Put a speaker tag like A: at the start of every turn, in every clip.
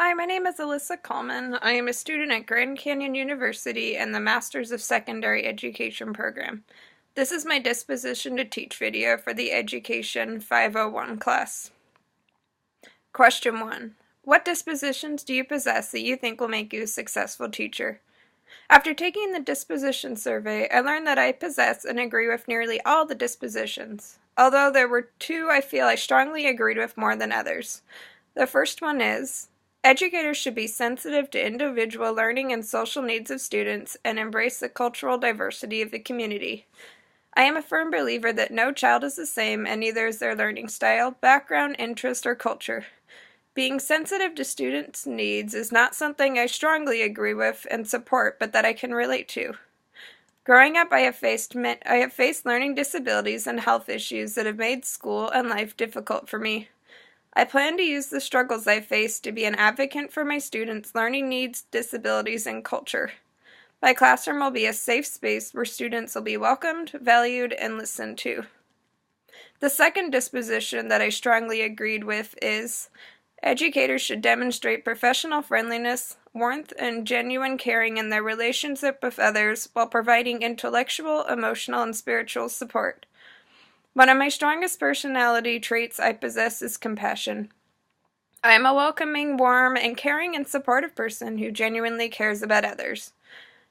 A: Hi, my name is Alyssa Coleman. I am a student at Grand Canyon University in the Masters of Secondary Education program. This is my Disposition to Teach video for the Education 501 class. Question 1. What dispositions do you possess that you think will make you a successful teacher? After taking the disposition survey, I learned that I possess and agree with nearly all the dispositions, although there were two I feel I strongly agreed with more than others. The first one is, educators should be sensitive to individual learning and social needs of students and embrace the cultural diversity of the community. I am a firm believer that no child is the same, and neither is their learning style, background, interest, or culture. Being sensitive to students' needs is not something I strongly agree with and support, but that I can relate to. Growing up, I have faced learning disabilities and health issues that have made school and life difficult for me. I plan to use the struggles I face to be an advocate for my students' learning needs, disabilities, and culture. My classroom will be a safe space where students will be welcomed, valued, and listened to. The second disposition that I strongly agreed with is, educators should demonstrate professional friendliness, warmth, and genuine caring in their relationship with others while providing intellectual, emotional, and spiritual support. One of my strongest personality traits I possess is compassion. I am a welcoming, warm, and caring and supportive person who genuinely cares about others.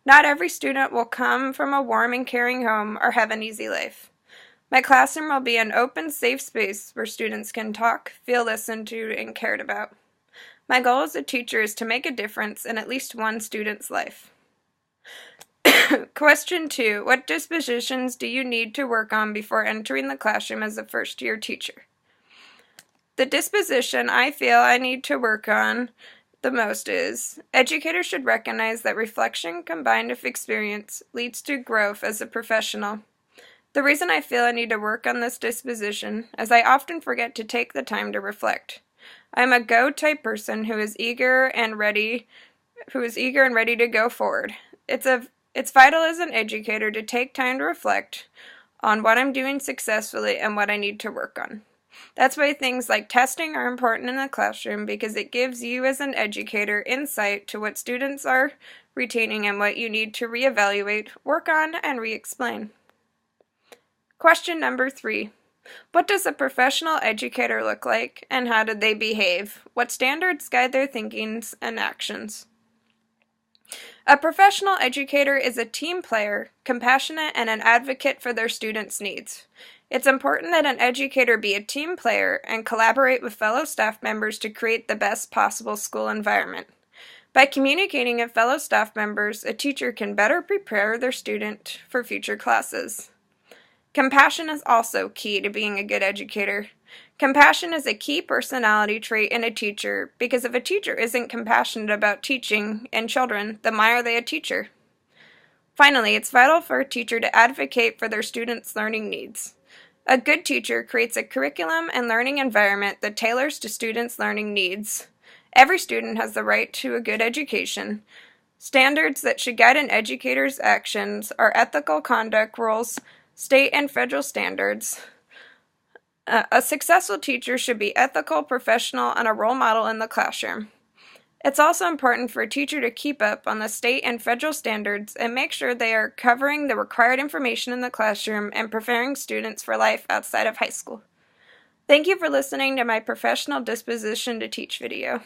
A: Not every student will come from a warm and caring home or have an easy life. My classroom will be an open, safe space where students can talk, feel listened to, and cared about. My goal as a teacher is to make a difference in at least one student's life. Question 2. What dispositions do you need to work on before entering the classroom as a first-year teacher? The disposition I feel I need to work on the most is, educators should recognize that reflection combined with experience leads to growth as a professional. The reason I feel I need to work on this disposition is I often forget to take the time to reflect. I am a go type person who is eager and ready to go forward. It's vital as an educator to take time to reflect on what I'm doing successfully and what I need to work on. That's why things like testing are important in the classroom, because it gives you as an educator insight to what students are retaining and what you need to reevaluate, work on, and re-explain. Question number 3. What does a professional educator look like, and how do they behave? What standards guide their thinkings and actions? A professional educator is a team player, compassionate, and an advocate for their students' needs. It's important that an educator be a team player and collaborate with fellow staff members to create the best possible school environment. By communicating with fellow staff members, a teacher can better prepare their student for future classes. Compassion is also key to being a good educator. Compassion is a key personality trait in a teacher, because if a teacher isn't compassionate about teaching and children, then why are they a teacher? Finally, it's vital for a teacher to advocate for their students' learning needs. A good teacher creates a curriculum and learning environment that tailors to students' learning needs. Every student has the right to a good education. Standards that should guide an educator's actions are ethical conduct rules, state and federal standards. A successful teacher should be ethical, professional, and a role model in the classroom. It's also important for a teacher to keep up on the state and federal standards and make sure they are covering the required information in the classroom and preparing students for life outside of high school. Thank you for listening to my Professional Disposition to Teach video.